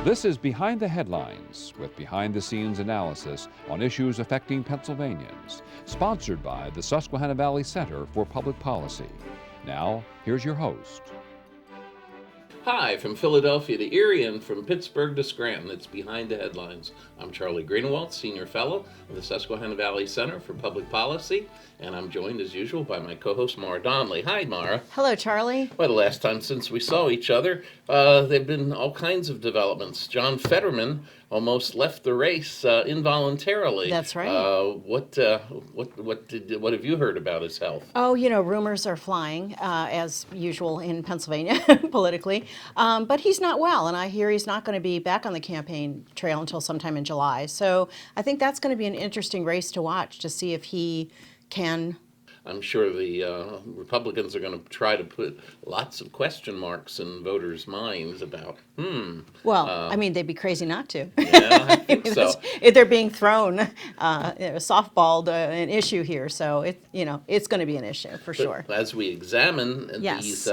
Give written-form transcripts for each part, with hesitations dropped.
This is Behind the Headlines, with behind-the-scenes analysis on issues affecting Pennsylvanians, sponsored by the Susquehanna Valley Center for Public Policy. Now, here's your host. Hi, from Philadelphia to Erie and from Pittsburgh to Scranton, it's Behind the Headlines. I'm Charlie Greenewalt, Senior Fellow of the Susquehanna Valley Center for Public Policy, and I'm joined as usual by my co-host Mara Donnelly. Hi, Mara. Hello, Charlie. Well, the last time since we saw each other, there have been all kinds of developments. John Fetterman almost left the race involuntarily. That's right. What have you heard about his health? Oh, rumors are flying, as usual in Pennsylvania, politically. But he's not well, and I hear he's not going to be back on the campaign trail until sometime in July. So I think that's going to be an interesting race to watch to see if he can. I'm sure the Republicans are going to try to put lots of question marks in voters' minds about, Well, they'd be crazy not to. Yeah, I think so. If they're being thrown, softballed an issue here, so it's going to be an issue for sure. As we examine Yes. these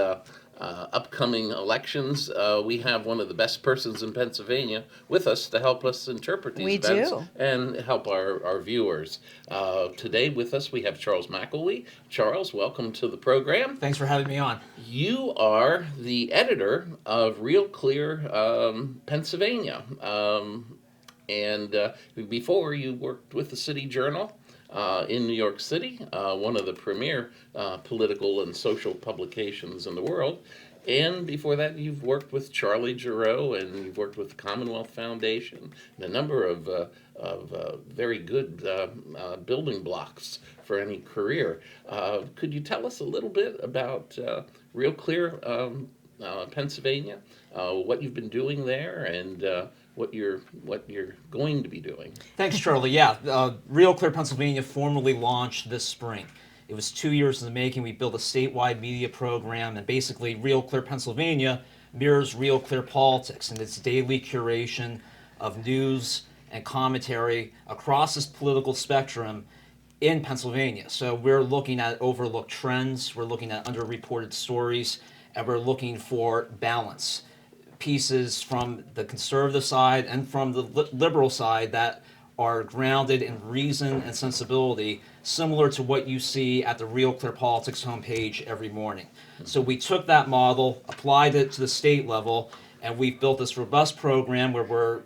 upcoming elections, we have one of the best persons in Pennsylvania with us to help us interpret these events and help our viewers. Today with us we have Charles McElwee. Charles, welcome to the program. Thanks for having me on. You are the editor of RealClear Pennsylvania. And before you worked with the City Journal in New York City, one of the premier political and social publications in the world. And before that, you've worked with Charlie Giroux, and you've worked with the Commonwealth Foundation, and a number of very good building blocks for any career. Could you tell us a little bit about RealClear Pennsylvania, what you've been doing there, and what you're going to be doing? Thanks, Charlie. Yeah, RealClear Pennsylvania formally launched this spring. It was 2 years in the making. We built a statewide media program, and basically RealClear Pennsylvania mirrors RealClear Politics and its daily curation of news and commentary across this political spectrum in Pennsylvania. So we're looking at overlooked trends, we're looking at underreported stories, and we're looking for balance. Pieces from the conservative side and from the liberal side that are grounded in reason and sensibility, similar to what you see at the RealClear Politics homepage every morning. So we took that model, applied it to the state level, and we've built this robust program where we're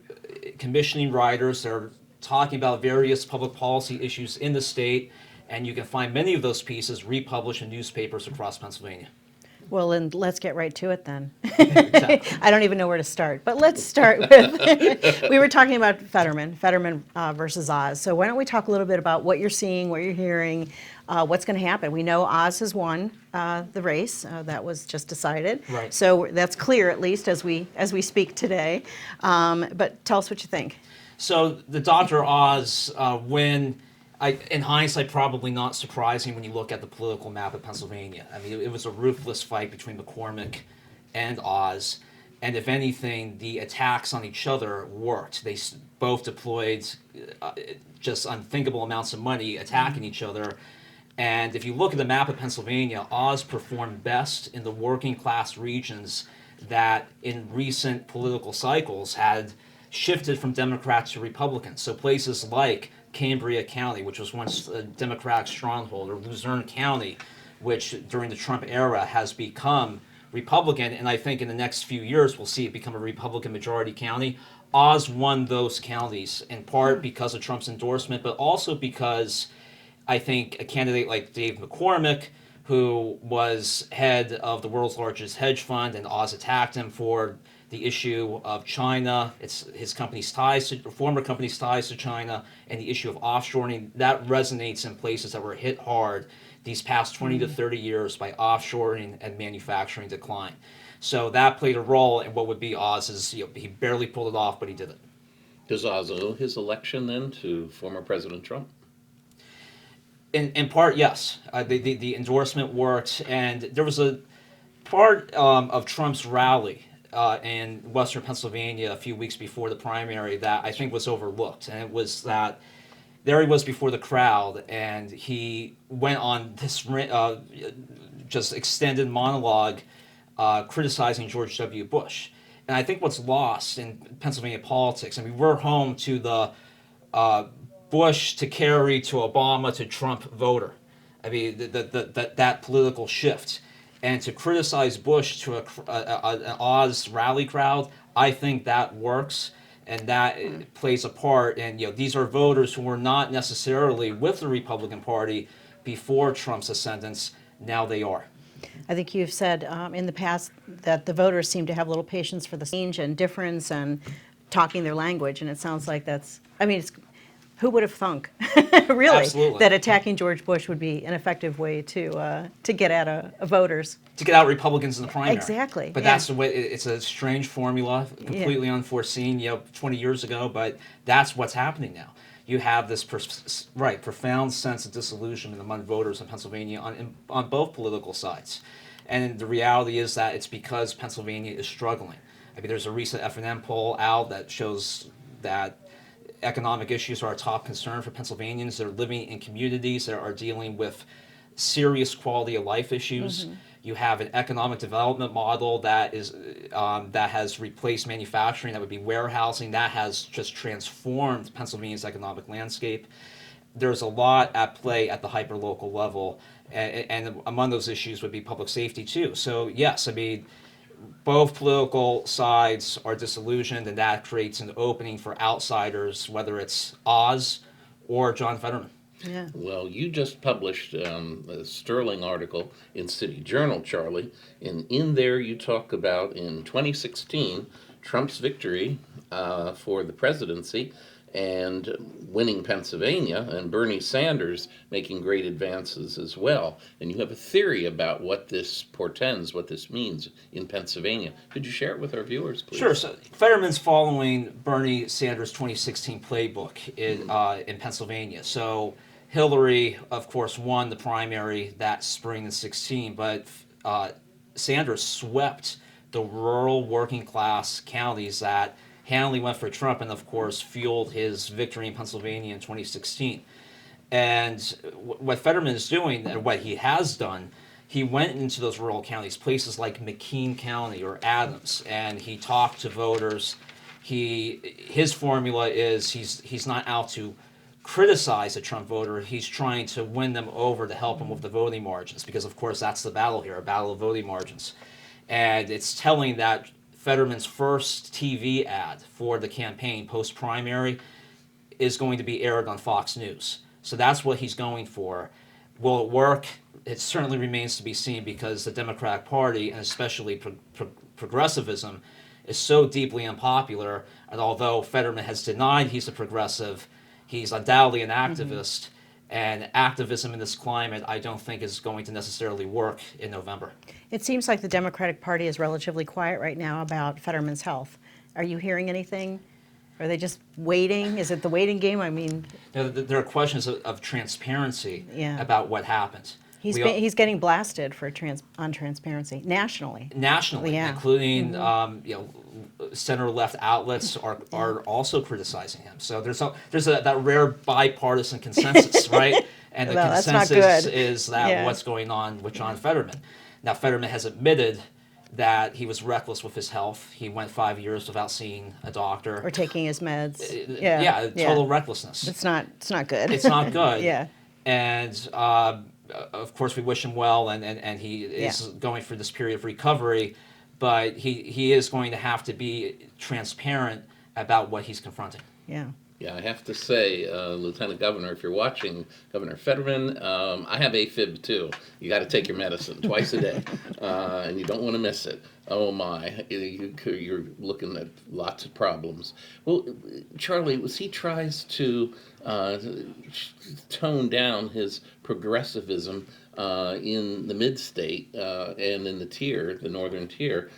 commissioning writers that are talking about various public policy issues in the state, and you can find many of those pieces republished in newspapers across Pennsylvania. Well, and let's get right to it then. Exactly. I don't even know where to start, but let's start with, we were talking about Fetterman versus Oz. So why don't we talk a little bit about what you're seeing, what you're hearing, what's going to happen. We know Oz has won the race. That was just decided. Right. So that's clear, at least, as we speak today. But tell us what you think. So the Dr. Oz win, in hindsight, probably not surprising when you look at the political map of Pennsylvania. I mean, it was a ruthless fight between McCormick and Oz, and if anything, the attacks on each other worked. They both deployed just unthinkable amounts of money attacking each other. And if you look at the map of Pennsylvania, Oz performed best in the working class regions that in recent political cycles had shifted from Democrats to Republicans. So places like Cambria County, which was once a Democratic stronghold, or Luzerne County, which during the Trump era has become Republican, and I think in the next few years we'll see it become a Republican majority county. Oz won those counties in part because of Trump's endorsement, but also because I think a candidate like Dave McCormick, who was head of the world's largest hedge fund, and Oz attacked him for the issue of China, it's his company's ties to former company's ties to China, and the issue of offshoring, that resonates in places that were hit hard these past 20 to 30 years by offshoring and manufacturing decline. So that played a role in what would be Oz's, he barely pulled it off, but he did it. Does Oz owe his election then to former President Trump? In part, yes. The endorsement worked, and there was a part of Trump's rally in Western Pennsylvania a few weeks before the primary that I think was overlooked, and it was that there he was before the crowd, and he went on this just extended monologue criticizing George W. Bush. And I think what's lost in Pennsylvania politics, I mean, we're home to the Bush to Kerry to Obama to Trump voter. I mean, that political shift. And to criticize Bush to an Oz rally crowd, I think that works, and that plays a part. And these are voters who were not necessarily with the Republican Party before Trump's ascendance. Now they are. I think you've said in the past that the voters seem to have little patience for the change and difference and talking their language, and it sounds like that's, I mean, who would have thunk, really, Absolutely. that attacking George Bush would be an effective way to get at voters? To get out Republicans in the primary. Exactly. But that's the way, it's a strange formula, completely unforeseen, 20 years ago, but that's what's happening now. You have this profound sense of disillusionment among voters in Pennsylvania on both political sides. And the reality is that it's because Pennsylvania is struggling. I mean, there's a recent F&M poll out that shows that economic issues are a top concern for Pennsylvanians. They're living in communities that are dealing with serious quality of life issues. You have an economic development model that has replaced manufacturing, that would be warehousing, that has just transformed Pennsylvania's economic landscape. There's a lot at play at the hyperlocal level, and among those issues would be public safety too. So yes, I mean, both political sides are disillusioned, and that creates an opening for outsiders, whether it's Oz or John Fetterman. Yeah. Well, you just published a sterling article in City Journal, Charlie, and in there you talk about, in 2016, Trump's victory for the presidency and winning Pennsylvania, and Bernie Sanders making great advances as well. And you have a theory about what this portends, what this means in Pennsylvania. Could you share it with our viewers, please? Sure. So Fetterman's following Bernie Sanders' 2016 playbook in Pennsylvania. So Hillary, of course, won the primary that spring in 16, but Sanders swept the rural working class counties that handily went for Trump, and of course fueled his victory in Pennsylvania in 2016. And what Fetterman is doing, and what he has done, he went into those rural counties, places like McKean County or Adams, and he talked to voters. His formula is he's not out to criticize a Trump voter. He's trying to win them over to help him with the voting margins, because of course that's the battle here, a battle of voting margins. And it's telling that Fetterman's first TV ad for the campaign post-primary is going to be aired on Fox News. So that's what he's going for. Will it work? It certainly remains to be seen, because the Democratic Party, and especially progressivism, is so deeply unpopular. And although Fetterman has denied he's a progressive, he's undoubtedly an activist. And activism in this climate, I don't think, is going to necessarily work in November. It seems like the Democratic Party is relatively quiet right now about Fetterman's health. Are you hearing anything? Are they just waiting? Is it the waiting game? I mean, there are questions of transparency Yeah. about what happened. he's getting blasted for on transparency nationally. Nationally, Yeah. including center-left outlets are also criticizing him. So there's that rare bipartisan consensus, right? And the Well, that's not consensus good. is that Yeah. what's going on with John Fetterman. Now, Fetterman has admitted that he was reckless with his health. He went 5 years without seeing a doctor. Or taking his meds. Total recklessness. It's not good. It's not good. Yeah. And of course, we wish him well, and he is going through this period of recovery, but he is going to have to be transparent about what he's confronting. Yeah. Yeah, I have to say, Lieutenant Governor, if you're watching, Governor Fetterman, I have AFib too. You got to take your medicine twice a day, and you don't want to miss it. Oh my, you're looking at lots of problems. Well, Charlie, as he tries to tone down his progressivism in the mid-state and in the northern tier,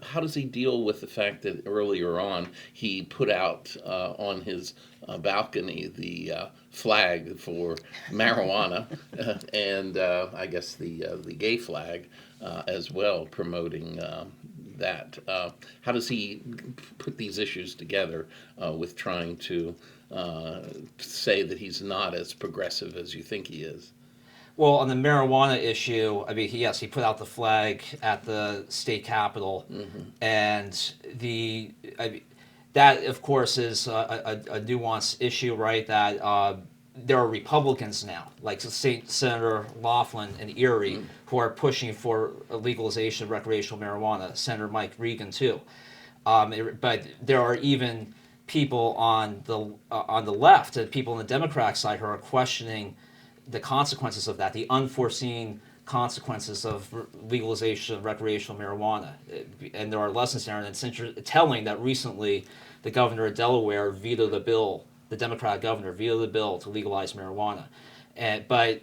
how does he deal with the fact that earlier on he put out on his balcony the flag for marijuana and I guess the gay flag as well, promoting that? How does he put these issues together with trying to say that he's not as progressive as you think he is? Well, on the marijuana issue, I mean, yes, he put out the flag at the state capitol, and that, of course, is a nuanced issue, right? That there are Republicans now, like State Senator Laughlin in Erie, who are pushing for a legalization of recreational marijuana. Senator Mike Regan too, but there are even people on the left, and people on the Democratic side, who are questioning the consequences of that, the unforeseen consequences of legalization of recreational marijuana. And there are lessons there, and it's telling that recently the governor of Delaware vetoed the bill, the Democratic governor vetoed the bill to legalize marijuana. But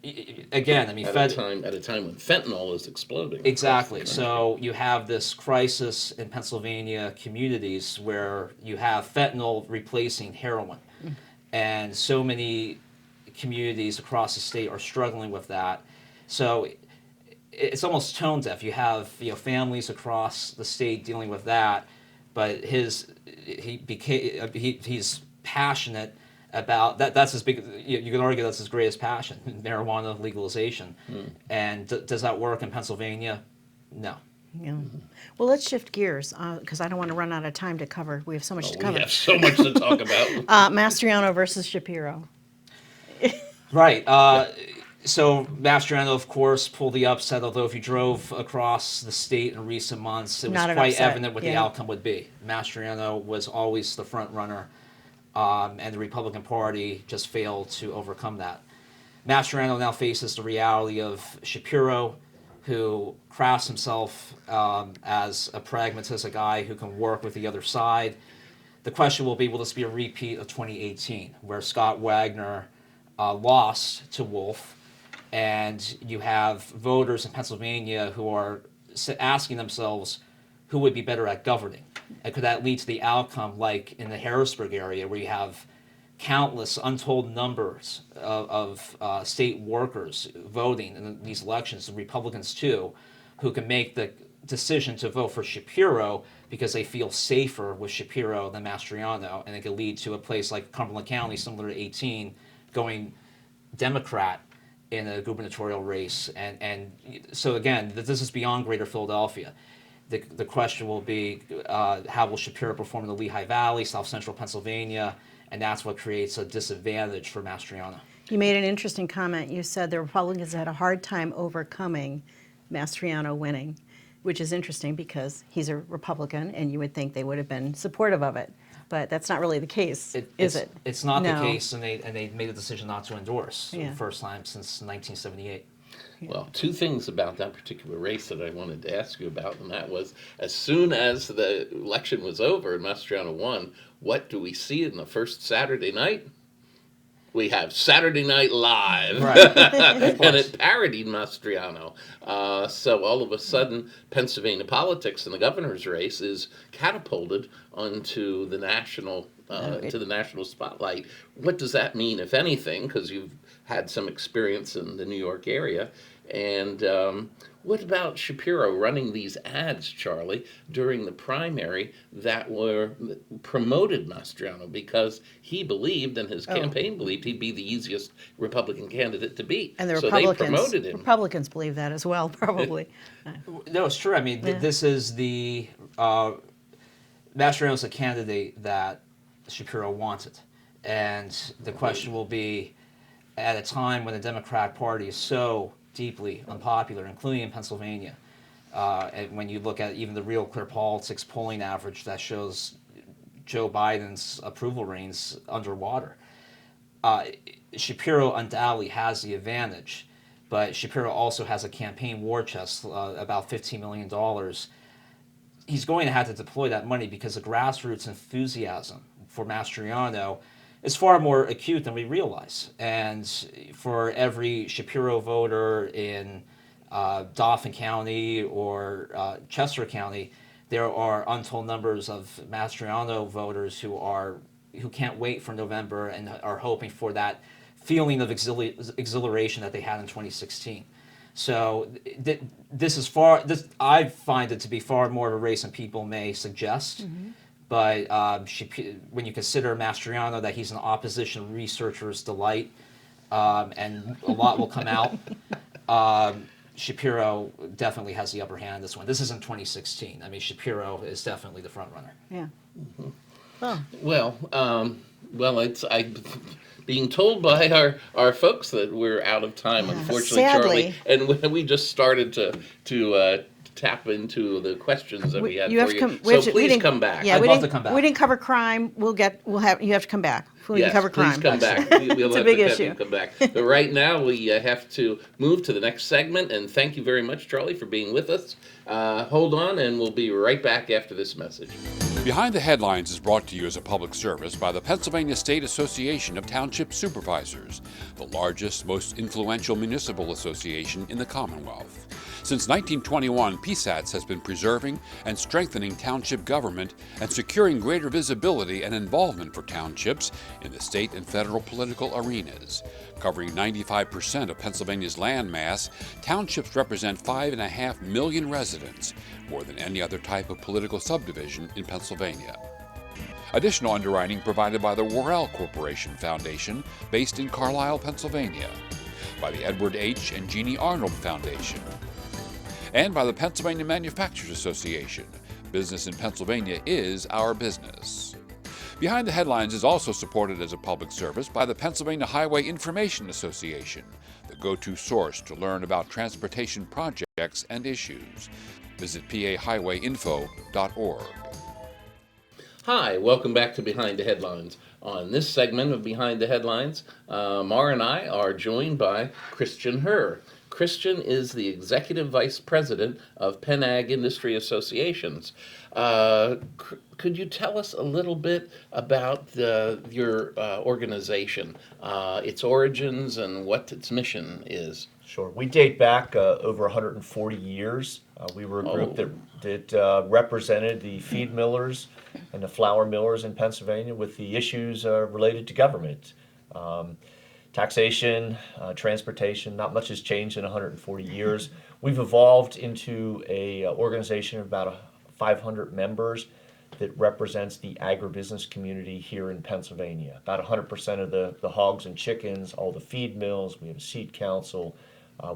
again, I mean, at a time when fentanyl is exploding. Exactly. So you have this crisis in Pennsylvania communities where you have fentanyl replacing heroin, and so many communities across the state are struggling with that. So it's almost tone deaf. You have families across the state dealing with that, but he's passionate about that. That's his big. You can argue that's his greatest passion: marijuana legalization. And does that work in Pennsylvania? No. Yeah. Well, let's shift gears because I don't want to run out of time to cover. We have so much to cover. We have so much to talk about. Mastriano versus Shapiro. Right. So Mastriano, of course, pulled the upset, although if you drove across the state in recent months, it was quite evident what the outcome would be. Mastriano was always the front runner, and the Republican Party just failed to overcome that. Mastriano now faces the reality of Shapiro, who crafts himself as a pragmatist, a guy who can work with the other side. The question will this be a repeat of 2018, where Scott Wagner lost to Wolf, and you have voters in Pennsylvania who are asking themselves who would be better at governing, and could that lead to the outcome like in the Harrisburg area, where you have countless untold numbers of state workers voting in these elections, and Republicans too, who can make the decision to vote for Shapiro because they feel safer with Shapiro than Mastriano, and it could lead to a place like Cumberland County, similar to 18, going Democrat in a gubernatorial race. And so again, this is beyond Greater Philadelphia. The question will be how will Shapiro perform in the Lehigh Valley, South Central Pennsylvania, and that's what creates a disadvantage for Mastriano. You made an interesting comment. You said the Republicans had a hard time overcoming Mastriano winning, which is interesting because he's a Republican, and you would think they would have been supportive of it. But that's not really the case, is it? It's not the case, and they made a decision not to endorse for the first time since 1978. Well, two things about that particular race that I wanted to ask you about, and that was, as soon as the election was over and Mastriano won, what do we see in the first Saturday night? We have Saturday Night Live, right. And it parodied Mastriano. So all of a sudden, Pennsylvania politics and the governor's race is catapulted onto the national spotlight. What does that mean, if anything? Because you've had some experience in the New York area, and what about Shapiro running these ads, Charlie, during the primary that promoted Mastriano because he believed, and his campaign believed, he'd be the easiest Republican candidate to beat. And the so Republicans, they promoted him. Republicans believe that as well, probably. No, it's true. I mean, this is the Mastriano's a candidate that Shapiro wanted, and the question will be, at a time when the Democratic Party is so deeply unpopular, including in Pennsylvania. And when you look at even the RealClear Politics polling average that shows Joe Biden's approval ratings underwater, Shapiro undoubtedly has the advantage, but Shapiro also has a campaign war chest, about $15 million. He's going to have to deploy that money because the grassroots enthusiasm for Mastriano is far more acute than we realize. And for every Shapiro voter in Dauphin County or Chester County, there are untold numbers of Mastriano voters who can't wait for November and are hoping for that feeling of exhilaration that they had in 2016. So I find it to be far more of a race than people may suggest. Mm-hmm. But when you consider Mastriano, that he's an opposition researcher's delight, and a lot will come out. Shapiro definitely has the upper hand on this one. This is in 2016. I mean, Shapiro is definitely the front runner. Yeah. Well, it's being told by our folks that we're out of time, unfortunately, sadly. Charlie. And we just started to tap into the questions that we had You for have to you. come- we So have to- we please didn't- come back. Yeah, I'd we love didn't, to come back. We didn't cover crime. You have to come back. We can cover crime. Please come back. We'll It's a have big to have issue. you come back. But right now, we have to move to the next segment. And thank you very much, Charlie, for being with us. Hold on, and we'll be right back after this message. Behind the Headlines is brought to you as a public service by the Pennsylvania State Association of Township Supervisors, the largest, most influential municipal association in the Commonwealth. Since 1921, PSATS has been preserving and strengthening township government and securing greater visibility and involvement for townships in the state and federal political arenas. Covering 95% of Pennsylvania's land mass, townships represent 5.5 million residents, more than any other type of political subdivision in Pennsylvania. Additional underwriting provided by the Worrell Corporation Foundation, based in Carlisle, Pennsylvania, by the Edward H. and Jeannie Arnold Foundation, and by the Pennsylvania Manufacturers Association. Business in Pennsylvania is our business. Behind the Headlines is also supported as a public service by the Pennsylvania Highway Information Association, the go-to source to learn about transportation projects and issues. Visit pahighwayinfo.org. Hi, welcome back to Behind the Headlines. On this segment of Behind the Headlines, Mara and I are joined by Christian Herr. Christian is the Executive Vice President of PennAg Industry Associations. Could you tell us a little bit about your organization, its origins, and what its mission is? Sure. We date back over 140 years. We were a group that represented the feed millers and the flour millers in Pennsylvania with the issues related to government. Taxation, transportation, not much has changed in 140 years. We've evolved into a organization of about 500 members that represents the agribusiness community here in Pennsylvania. About 100% of the hogs and chickens, all the feed mills, we have a seed council,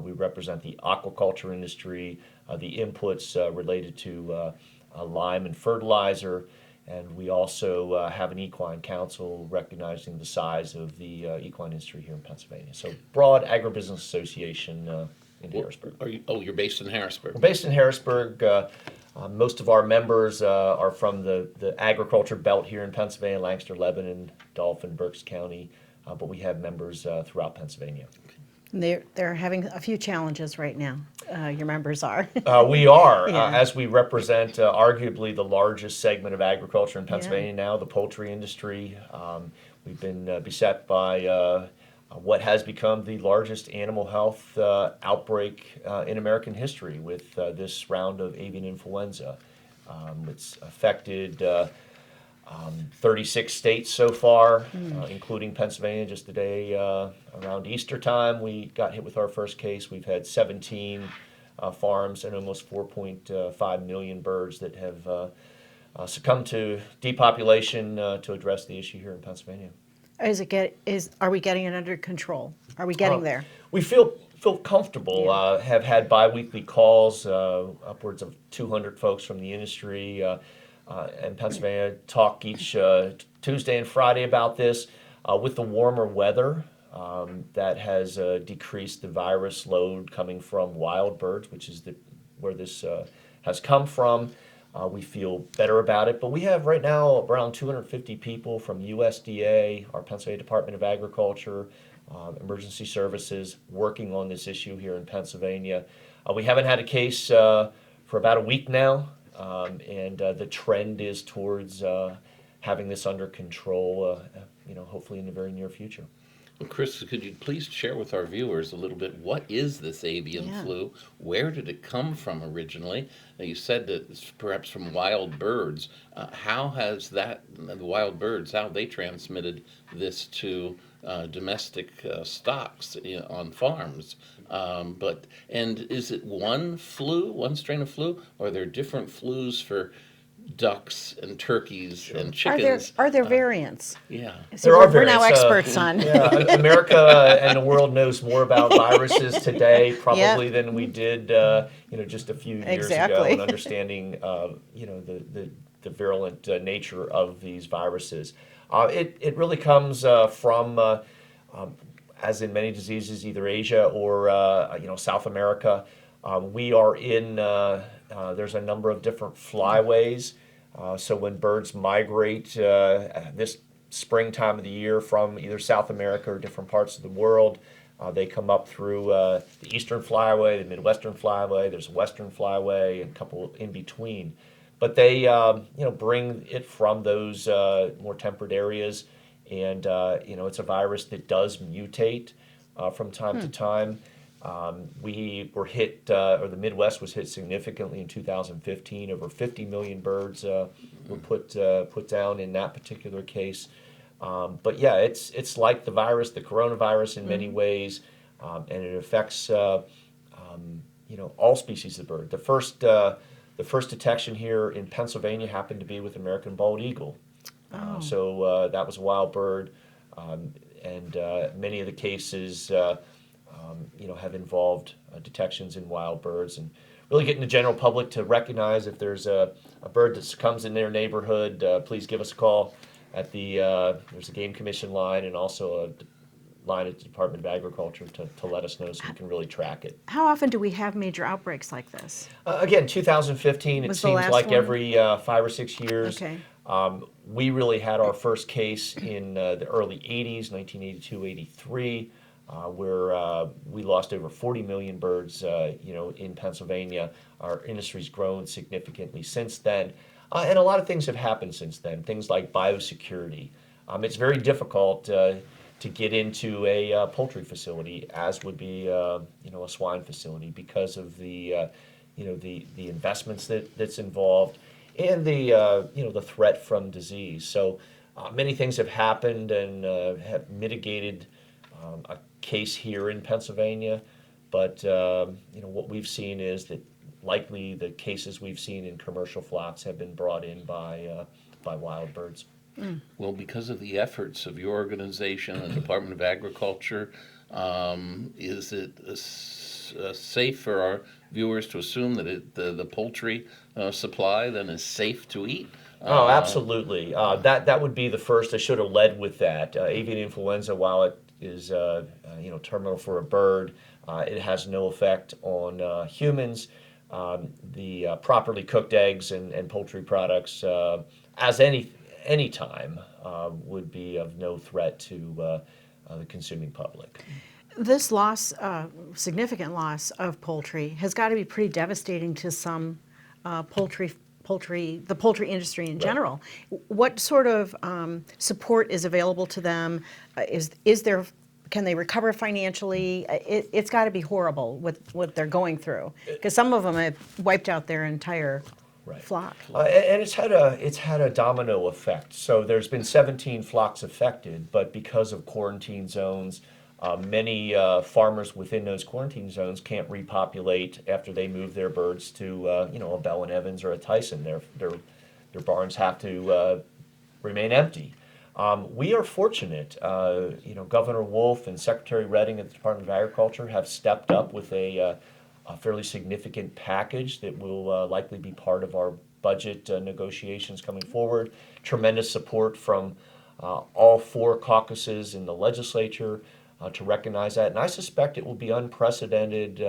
we represent the aquaculture industry, the inputs related to lime and fertilizer, and we also have an equine council recognizing the size of the equine industry here in Pennsylvania. So broad agribusiness association in Harrisburg. You're based in Harrisburg. We're based in Harrisburg. Most of our members are from the agriculture belt here in Pennsylvania, Lancaster, Lebanon, Dauphin, Berks County, but we have members throughout Pennsylvania. They're having a few challenges right now. Your members are. We are, Yeah. as we represent arguably the largest segment of agriculture in Pennsylvania now, the poultry industry. We've been beset by what has become the largest animal health outbreak in American history with this round of avian influenza. It's affected 36 states so far, including Pennsylvania. Just today, around Easter time, we got hit with our first case. We've had 17 farms and almost 4.5 million birds that have succumbed to depopulation to address the issue here in Pennsylvania. Are we getting it under control? Are we getting there? We feel comfortable. Have had biweekly calls, upwards of 200 folks from the industry in Pennsylvania talk each Tuesday and Friday about this. With the warmer weather, that has decreased the virus load coming from wild birds, which is where this has come from. We feel better about it, but we have right now around 250 people from USDA, our Pennsylvania Department of Agriculture, Emergency Services working on this issue here in Pennsylvania. We haven't had a case for about a week now, and the trend is towards having this under control, hopefully in the very near future. Well, Chris, could you please share with our viewers a little bit, what is this avian flu? Where did it come from originally? Now, you said that it's perhaps from wild birds. How has the wild birds, how they transmitted this to domestic stocks on farms? And is it one strain of flu, or are there different flus for ducks and turkeys and Are there chickens. variants? Yeah. See, There are we're now variants, experts on. Yeah, America and the world knows more about viruses today probably than we did, just a few years ago, Exactly. in understanding, the virulent nature of these viruses. It really comes from, as in many diseases, either Asia or South America. We are in. There's a number of different flyways. So when birds migrate this springtime of the year from either South America or different parts of the world, they come up through the Eastern Flyway, the Midwestern Flyway. There's a Western Flyway, and a couple in between. But they, bring it from those more temperate areas, and it's a virus that does mutate from time to time. We were hit, or the Midwest was hit significantly in 2015. Over 50 million birds were put down in that particular case. But yeah, it's like the virus, the coronavirus, in many ways, and it affects all species of bird. The first detection here in Pennsylvania happened to be with American bald eagle. So that was a wild bird, and many of the cases have involved detections in wild birds, and really getting the general public to recognize if there's a bird that comes in their neighborhood, please give us a call at there's a Game Commission line, and also a line at the Department of Agriculture to let us know, so we can really track it. How often do we have major outbreaks like this? Again, 2015, it Was the seems last like one? every 5 or 6 years. Okay. We really had our first case in the early 80s, 1982, 83, where we lost over 40 million birds, in Pennsylvania. Our industry's grown significantly since then. And a lot of things have happened since then, things like biosecurity. It's very difficult to get into a poultry facility, as would be a swine facility, because of the investments that's involved, and the threat from disease. So many things have happened and have mitigated a case here in Pennsylvania, but what we've seen is that likely the cases we've seen in commercial flocks have been brought in by wild birds. Well, because of the efforts of your organization, the Department of Agriculture, is it safe for our viewers to assume that the poultry supply then is safe to eat? Oh, absolutely. That would be the first. I should have led with that. Avian influenza, while it is terminal for a bird, it has no effect on humans. The properly cooked eggs and poultry products, as any time, would be of no threat to the consuming public. This loss, significant loss of poultry, has got to be pretty devastating to some the poultry industry in general. What sort of support is available to them? Can they recover financially? It's got to be horrible what they're going through, because some of them have wiped out their entire flock. And it's had a domino effect. So there's been 17 flocks affected, but because of quarantine zones, many farmers within those quarantine zones can't repopulate after they move their birds to a Bell and Evans or a Tyson. Their barns have to remain empty. We are fortunate. Governor Wolf and Secretary Redding at the Department of Agriculture have stepped up with a fairly significant package that will likely be part of our budget negotiations coming forward. Tremendous support from all 4 caucuses in the legislature to recognize that. And I suspect it will be unprecedented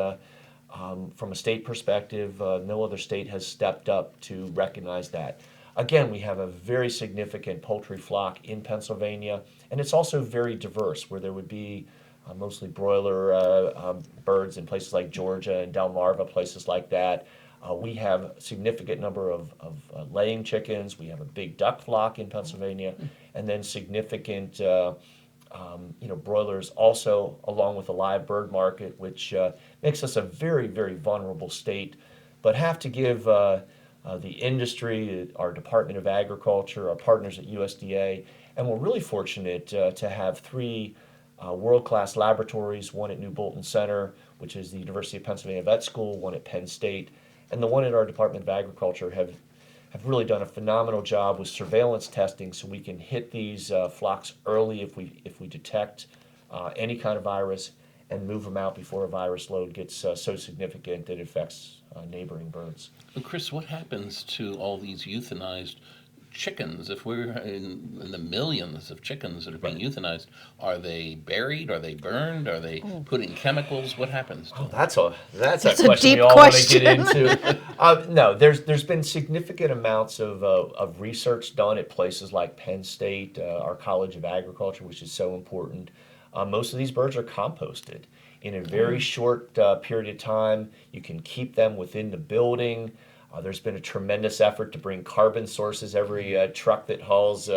from a state perspective. No other state has stepped up to recognize that. Again, we have a very significant poultry flock in Pennsylvania, and it's also very diverse, where there would be mostly broiler birds in places like Georgia and Delmarva, places like that. We have a significant number of laying chickens. We have a big duck flock in Pennsylvania, and then significant broilers also, along with a live bird market, which makes us a very, very vulnerable state, but have to give the industry, our Department of Agriculture, our partners at USDA, and we're really fortunate to have 3 world-class laboratories, one at New Bolton Center, which is the University of Pennsylvania Vet School, one at Penn State, and the one at our Department of Agriculture, have have really done a phenomenal job with surveillance testing, so we can hit these flocks early if we detect any kind of virus, and move them out before a virus load gets so significant that it affects neighboring birds. Well, Chris, what happens to all these euthanized chickens? If we're in the millions of chickens that are being euthanized, are they buried? Are they burned? Are they put in chemicals? What happens to them? That's a a question deep we all question. want to get into. No, there's been significant amounts of research done at places like Penn State, our College of Agriculture, which is so important. Most of these birds are composted in a very short period of time. You can keep them within the building. There's been a tremendous effort to bring carbon sources. Every truck that hauls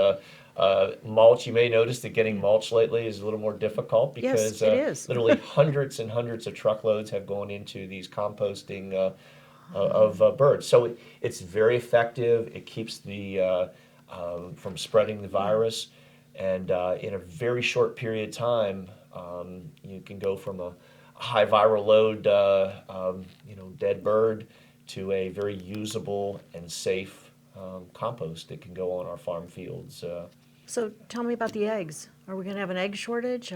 mulch, you may notice that getting mulch lately is a little more difficult because Yes, it is. literally hundreds and hundreds of truckloads have gone into these composting of birds. So it's very effective. It keeps the from spreading the virus, and in a very short period of time, you can go from a high viral load, dead bird, to a very usable and safe compost that can go on our farm fields. So tell me about the eggs. Are we going to have an egg shortage?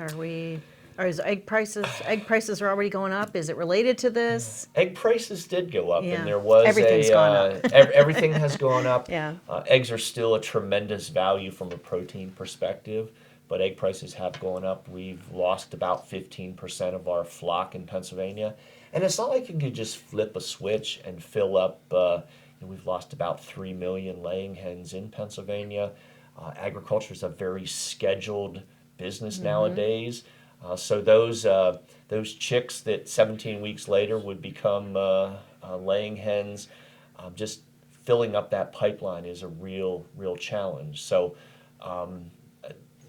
Or is egg prices are already going up? Is it related to this? Egg prices did go up, Yeah. and there was Everything's gone up. everything has gone up. Yeah. Eggs are still a tremendous value from a protein perspective, but egg prices have gone up. We've lost about 15% of our flock in Pennsylvania, and it's not like you can just flip a switch and fill up. We've lost about 3 million laying hens in Pennsylvania. Agriculture is a very scheduled business nowadays. So those chicks that 17 weeks later would become laying hens, just filling up that pipeline is a real challenge. So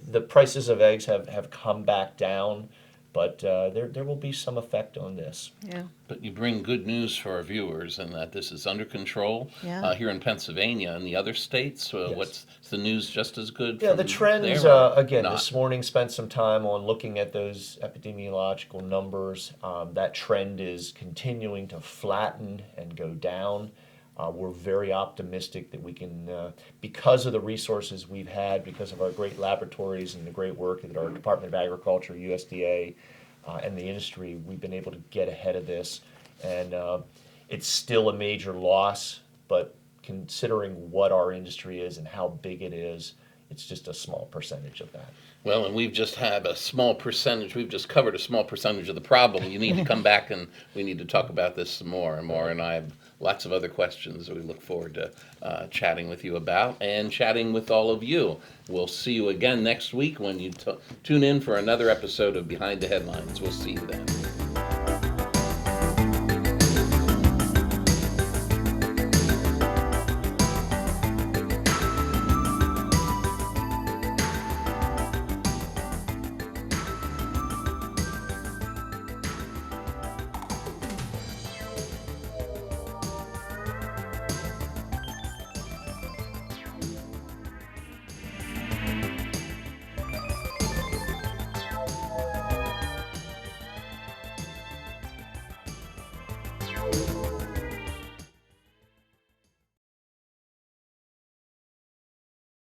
the prices of eggs have come back down, but there will be some effect on this. Yeah. But you bring good news for our viewers in that this is under control Yeah. here in Pennsylvania and the other states. Yes. What's the news just as good? Yeah, the from trends, there or again, not? this morning spent some time on looking at those epidemiological numbers. That trend is continuing to flatten and go down. We're very optimistic that we can, because of the resources we've had, because of our great laboratories and the great work that our Department of Agriculture, USDA, and the industry, we've been able to get ahead of this. And it's still a major loss, but considering what our industry is and how big it is, it's just a small percentage of that. Well, and we've just had a small percentage, we've just covered a small percentage of the problem. You need to come back and we need to talk about this some more and more. And I have lots of other questions that we look forward to chatting with you about and chatting with all of you. We'll see you again next week when you tune in for another episode of Behind the Headlines. We'll see you then.